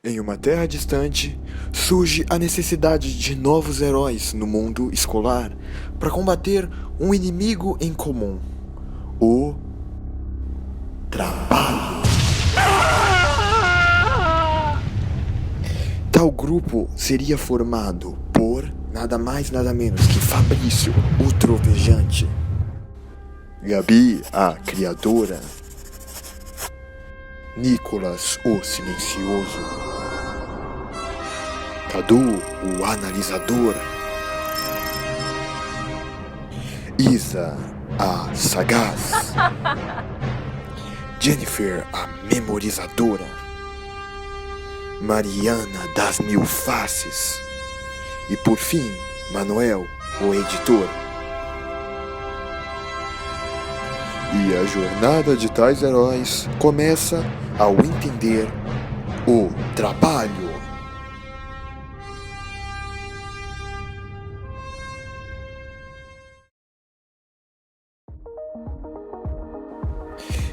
Em uma terra distante, surge a necessidade de novos heróis no mundo escolar para combater um inimigo em comum: o trabalho. Tal grupo seria formado por nada mais nada menos que Fabrício, o Trovejante, Gabi, a Criadora, Nicolas, o Silencioso, Cadu, o Analisador, Isa, a Sagaz, Jennifer, a Memorizadora, Mariana das Mil Faces e, por fim, Manuel, o Editor. E a jornada de tais heróis começa ao entender o trabalho.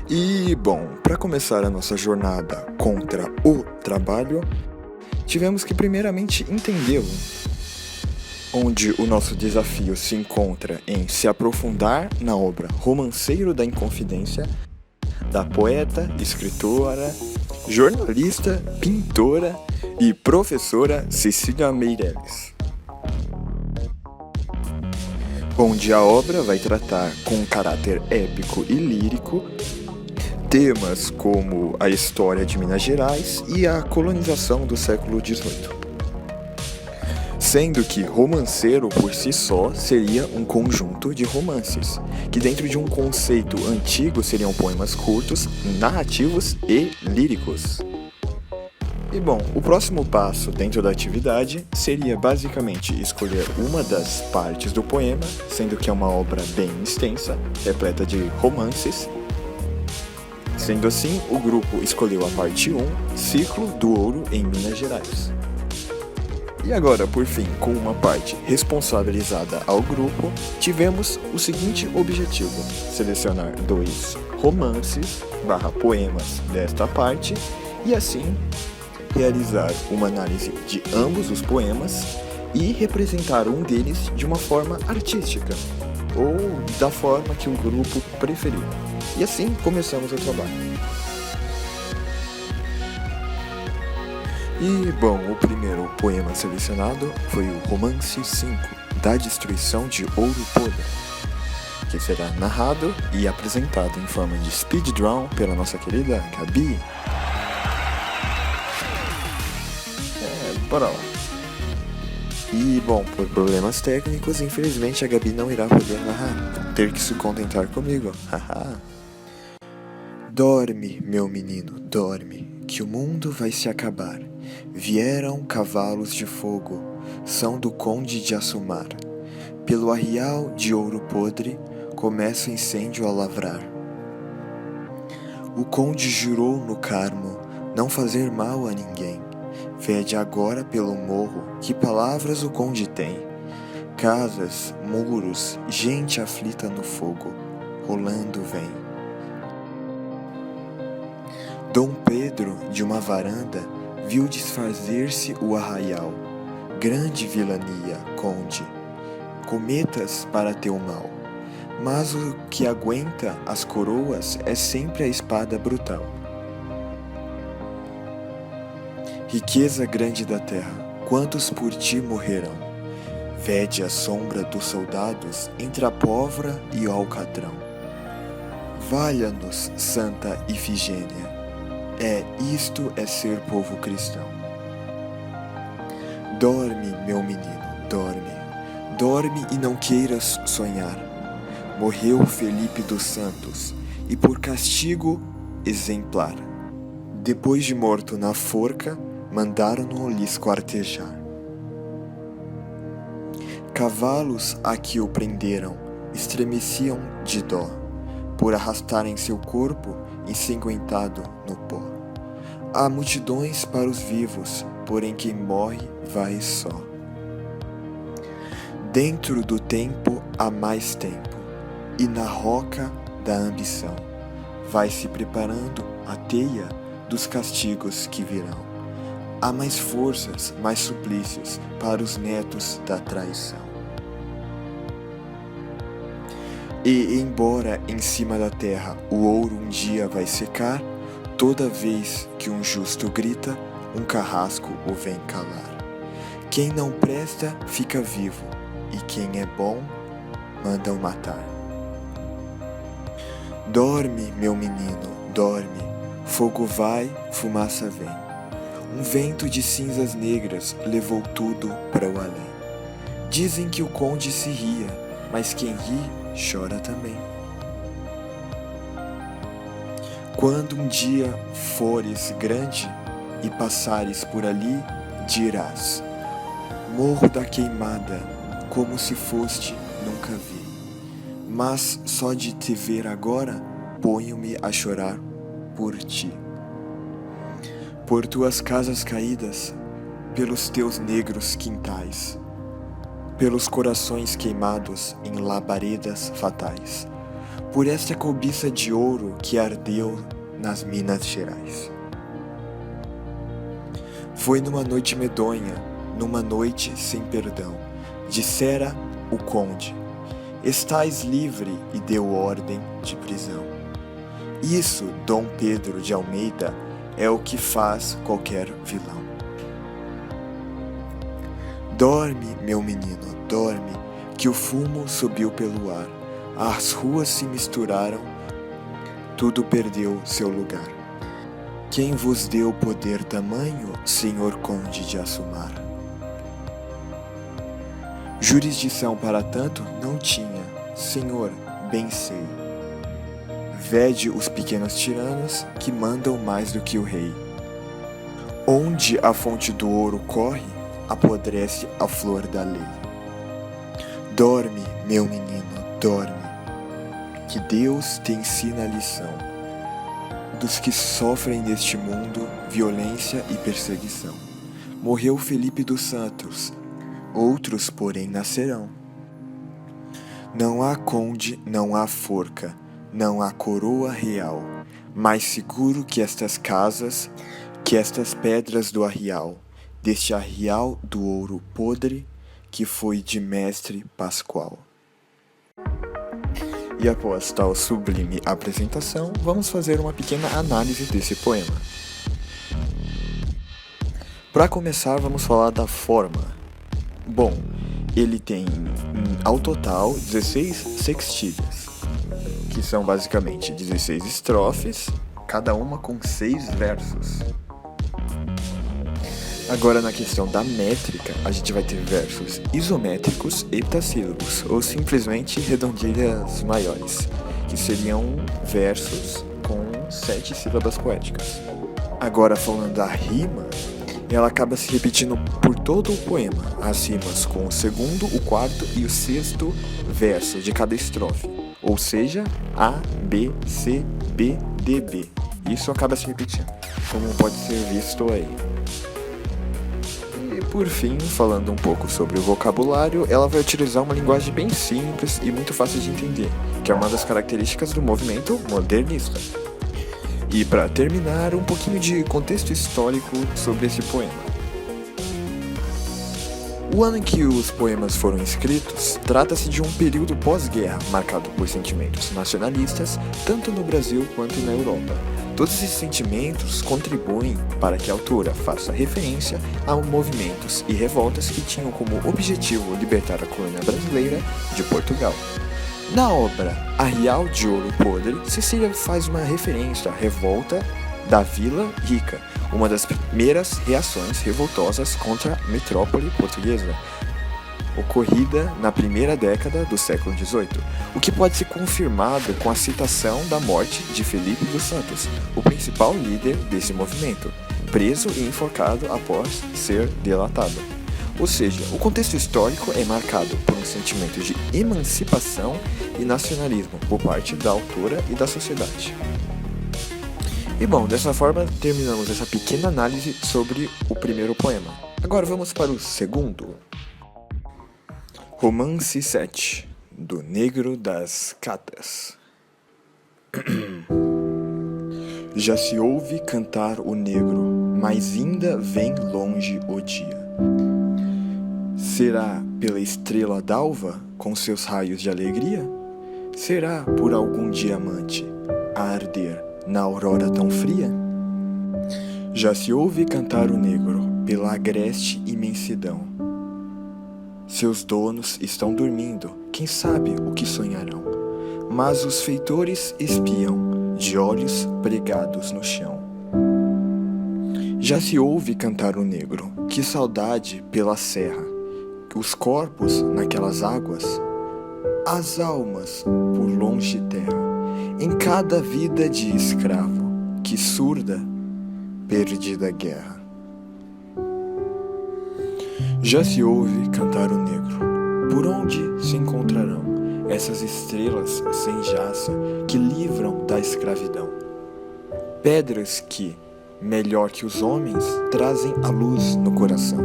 E, bom, para começar a nossa jornada contra o trabalho, tivemos que primeiramente entendê-lo, onde o nosso desafio se encontra em se aprofundar na obra Romanceiro da Inconfidência, da poeta, escritora, jornalista, pintora e professora Cecília Meirelles, onde a obra vai tratar com um caráter épico e lírico temas como a história de Minas Gerais e a colonização do século XVIII. Sendo que romanceiro por si só seria um conjunto de romances, que dentro de um conceito antigo seriam poemas curtos, narrativos e líricos. E bom, o próximo passo dentro da atividade seria basicamente escolher uma das partes do poema, sendo que é uma obra bem extensa, repleta de romances. Sendo assim, o grupo escolheu a parte 1, Ciclo do Ouro em Minas Gerais. E agora, por fim, com uma parte responsabilizada ao grupo, tivemos o seguinte objetivo: selecionar 2 romances/poemas desta parte e assim realizar uma análise de ambos os poemas e representar um deles de uma forma artística ou da forma que o grupo preferiu. E assim começamos o trabalho. E, bom, o primeiro poema selecionado foi o Romance 5, da Destruição de Ouro Podre, que será narrado e apresentado em forma de speed draw pela nossa querida Gabi. Bora lá. E, bom, por problemas técnicos, infelizmente a Gabi não irá poder narrar, ter que se contentar comigo. Haha. Dorme, meu menino, dorme, que o mundo vai se acabar. Vieram cavalos de fogo, são do conde de Assumar. Pelo arrial de Ouro Podre, começa o incêndio a lavrar. O conde jurou no Carmo não fazer mal a ninguém. Vede agora pelo morro que palavras o conde tem. Casas, muros, gente aflita no fogo, rolando vem. Dom Pedro, de uma varanda, viu desfazer-se o arraial. Grande vilania, conde, cometas para teu mal. Mas o que aguenta as coroas é sempre a espada brutal. Riqueza grande da terra, quantos por ti morrerão? Vede a sombra dos soldados entre a pólvora e o alcatrão. Valha-nos, Santa Ifigênia. Isto é ser povo cristão. Dorme, meu menino, dorme. Dorme e não queiras sonhar. Morreu Felipe dos Santos, e por castigo exemplar. Depois de morto na forca, mandaram-no lhe esquartejar. Cavalos a que o prenderam estremeciam de dó, por arrastarem seu corpo ensanguentado no pó. Há multidões para os vivos, porém quem morre vai só. Dentro do tempo há mais tempo, e na roca da ambição vai se preparando a teia dos castigos que virão. há mais forças, mais suplícios para os netos da traição. E embora em cima da terra o ouro um dia vai secar, toda vez que um justo grita, um carrasco o vem calar. Quem não presta fica vivo, e quem é bom mandam matar. Dorme, meu menino, dorme, fogo vai, fumaça vem. Um vento de cinzas negras levou tudo para o além. Dizem que o conde se ria, mas quem ri chora também. Quando um dia fores grande e passares por ali, dirás: Morro da Queimada, como se foste, nunca vi. Mas só de te ver agora, ponho-me a chorar por ti. Por tuas casas caídas, pelos teus negros quintais, pelos corações queimados em labaredas fatais, por esta cobiça de ouro que ardeu nas Minas Gerais. Foi numa noite medonha, numa noite sem perdão, dissera o conde: Estais livre, e deu ordem de prisão. Isso, Dom Pedro de Almeida, é o que faz qualquer vilão. Dorme, meu menino, dorme, que o fumo subiu pelo ar, as ruas se misturaram, tudo perdeu seu lugar. Quem vos deu poder tamanho, senhor conde de Assumar? Jurisdição para tanto não tinha, senhor, bem sei. Vede os pequenos tiranos que mandam mais do que o rei. Onde a fonte do ouro corre, apodrece a flor da lei. Dorme, meu menino, dorme, que Deus te ensina a lição dos que sofrem neste mundo violência e perseguição. Morreu Felipe dos Santos, outros, porém, nascerão. Não há conde, não há forca, não há coroa real, mais seguro que estas casas, que estas pedras do arrial, deste arrial do ouro podre, que foi de mestre Pascoal. E após tal sublime apresentação, vamos fazer uma pequena análise desse poema. Para começar, vamos falar da forma. Bom, ele tem, ao total, 16 sextilhas, que são basicamente 16 estrofes, cada uma com 6 versos. Agora, na questão da métrica, a gente vai ter versos isométricos e heptassílabos, ou simplesmente redondilhas maiores, que seriam versos com 7 sílabas poéticas. Agora, falando da rima, ela acaba se repetindo por todo o poema, as rimas com o segundo, o quarto e o sexto verso de cada estrofe, ou seja, A, B, C, B, D, B. Isso acaba se repetindo, como pode ser visto aí. E por fim, falando um pouco sobre o vocabulário, ela vai utilizar uma linguagem bem simples e muito fácil de entender, que é uma das características do movimento modernista. E para terminar, um pouquinho de contexto histórico sobre esse poema. O ano em que os poemas foram escritos trata-se de um período pós-guerra marcado por sentimentos nacionalistas, tanto no Brasil quanto na Europa. Todos esses sentimentos contribuem para que a autora faça referência a movimentos e revoltas que tinham como objetivo libertar a colônia brasileira de Portugal. Na obra Arrial de Ouro Podre, Cecília faz uma referência à revolta da Vila Rica, uma das primeiras reações revoltosas contra a metrópole portuguesa, ocorrida na primeira década do século XVIII, o que pode ser confirmado com a citação da morte de Felipe dos Santos, o principal líder desse movimento, preso e enforcado após ser delatado. Ou seja, o contexto histórico é marcado por um sentimento de emancipação e nacionalismo por parte da autora e da sociedade. E bom, dessa forma terminamos essa pequena análise sobre o primeiro poema. Agora vamos para o segundo. Romance 7, do Negro das Catas. Já se ouve cantar o negro, mas ainda vem longe o dia. Será pela estrela d'alva, com seus raios de alegria? Será por algum diamante a arder na aurora tão fria? Já se ouve cantar o negro pela agreste imensidão. Seus donos estão dormindo, quem sabe o que sonharão. Mas os feitores espiam, de olhos pregados no chão. Já se ouve cantar o negro, que saudade pela serra. Os corpos naquelas águas, as almas por longe terra, em cada vida de escravo, que surda, perdida guerra. Já se ouve cantar o negro, por onde se encontrarão essas estrelas sem jaça que livram da escravidão? Pedras que, melhor que os homens, trazem a luz no coração.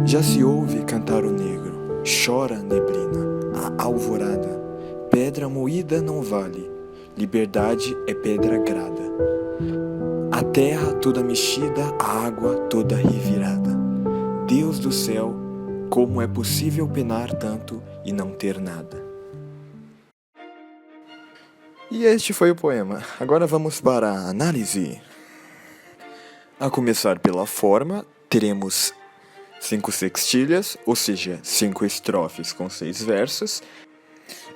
Já se ouve cantar o negro, chora a neblina, a alvorada. Pedra moída não vale, liberdade é pedra grada. A terra toda mexida, a água toda revirada. Deus do céu, como é possível penar tanto e não ter nada? E este foi o poema. Agora vamos para a análise. A começar pela forma, teremos 5 sextilhas, ou seja, 5 estrofes com 6 versos,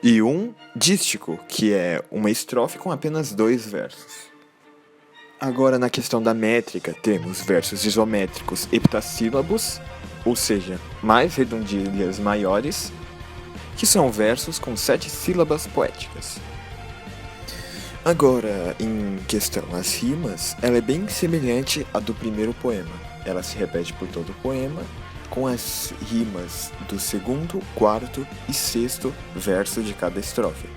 e um dístico, que é uma estrofe com apenas 2 versos. Agora, na questão da métrica, temos versos isométricos heptassílabos, ou seja, mais redondilhas maiores, que são versos com 7 sílabas poéticas. Agora, em questão às rimas, ela é bem semelhante à do primeiro poema. Ela se repete por todo o poema, com as rimas do segundo, quarto e sexto verso de cada estrofe,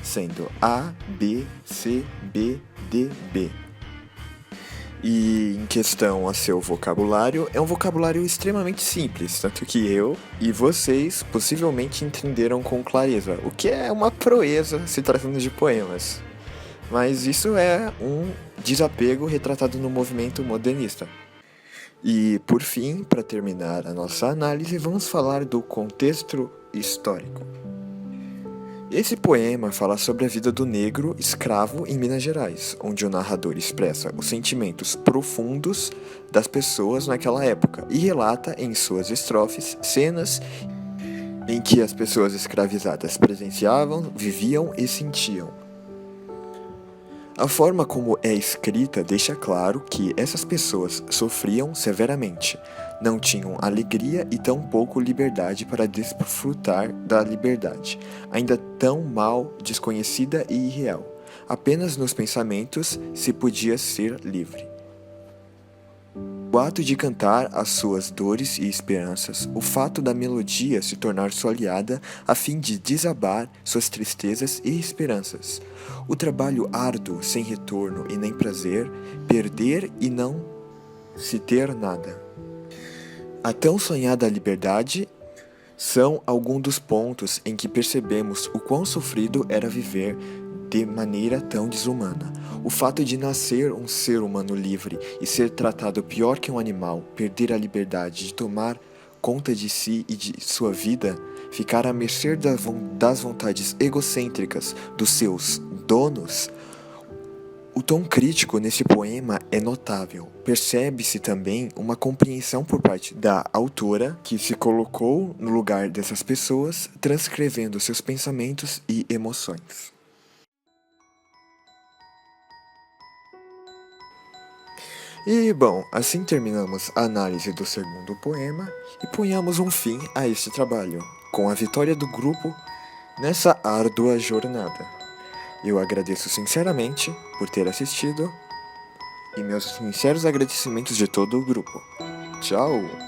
sendo A, B, C, B, D, B. E em questão a seu vocabulário, é um vocabulário extremamente simples, tanto que eu e vocês possivelmente entenderam com clareza, o que é uma proeza se tratando de poemas. Mas isso é um desapego retratado no movimento modernista. E, por fim, para terminar a nossa análise, vamos falar do contexto histórico. Esse poema fala sobre a vida do negro escravo em Minas Gerais, onde o narrador expressa os sentimentos profundos das pessoas naquela época e relata em suas estrofes cenas em que as pessoas escravizadas presenciavam, viviam e sentiam. A forma como é escrita deixa claro que essas pessoas sofriam severamente, não tinham alegria e tampouco liberdade para desfrutar da liberdade, ainda tão mal desconhecida e irreal. Apenas nos pensamentos se podia ser livre. O ato de cantar as suas dores e esperanças, o fato da melodia se tornar sua aliada a fim de desabar suas tristezas e esperanças, o trabalho árduo sem retorno e nem prazer, perder e não se ter nada. A tão sonhada liberdade são alguns dos pontos em que percebemos o quão sofrido era viver de maneira tão desumana. O fato de nascer um ser humano livre e ser tratado pior que um animal, perder a liberdade de tomar conta de si e de sua vida, ficar à mercê das vontades egocêntricas dos seus donos. O tom crítico nesse poema é notável. Percebe-se também uma compreensão por parte da autora, que se colocou no lugar dessas pessoas, transcrevendo seus pensamentos e emoções. E, bom, assim terminamos a análise do segundo poema e ponhamos um fim a este trabalho, com a vitória do grupo nessa árdua jornada. Eu agradeço sinceramente por ter assistido e meus sinceros agradecimentos de todo o grupo. Tchau!